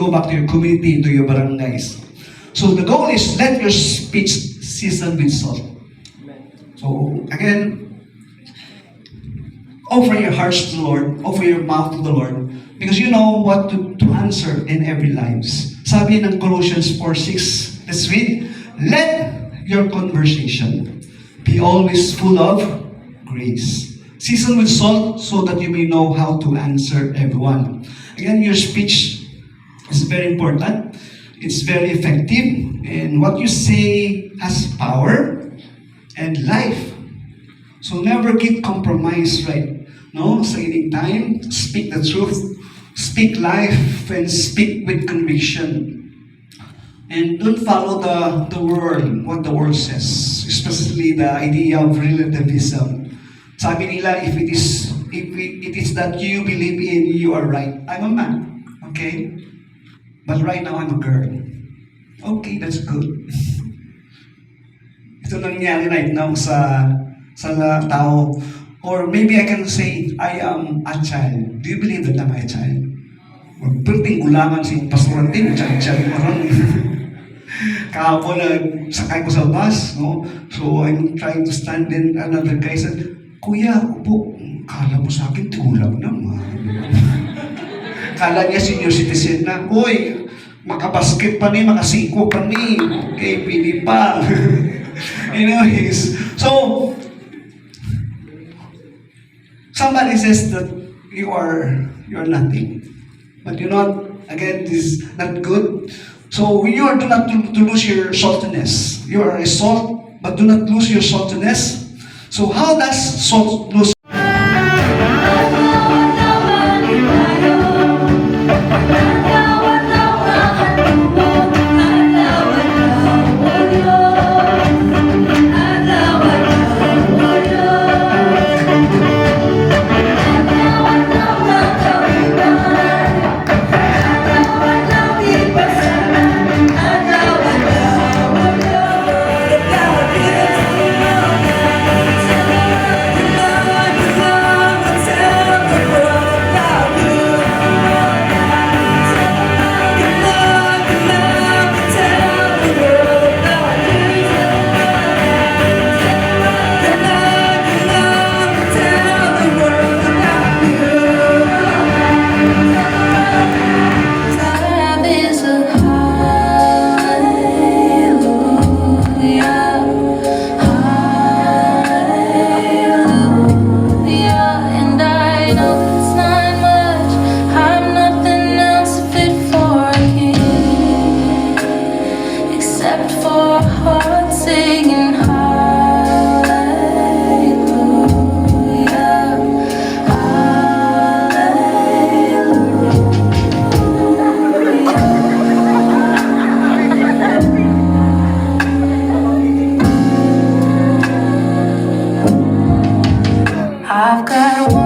go back to your community, to your barangays. So the goal is let your speech season with salt. So again, offer your hearts to the Lord, offer your mouth to the Lord, because you know what to answer in every lives. Sabi ng Colossians 4:6, let's read, let your conversation be always full of grace. Season with salt so that you may know how to answer everyone. Again, your speech is very important. It's very effective. And what you say has power and life. So never get compromised, right? No? Sa ining time, speak the truth. Speak life and speak with conviction. And don't follow the world, what the world says. Especially the idea of relativism. Sabi nila, if it is that you believe in, you are right. I'm a man, okay? But right now, I'm a girl. Okay, that's good. Ito nangyari right now sa tao. Or maybe I can say, I am a child. Do you believe that I'm a child? Magperting ulangan si Pastor Tim, child maron. Kahapon, sakay ko sa bus, no? So I'm trying to stand, then another guy said, Kuya, upo, kala mo sa akin, tulang naman. Kala niya senior citizen na, Uy, makabasket pa ni, makasiko pa ni, okay, pili pa. Anyways, so, somebody says that you're nothing. But you know, again, this is not good. So, you are do not to lose your saltiness. You are a salt, but do not lose your saltiness. So, how does salt lose? I've got one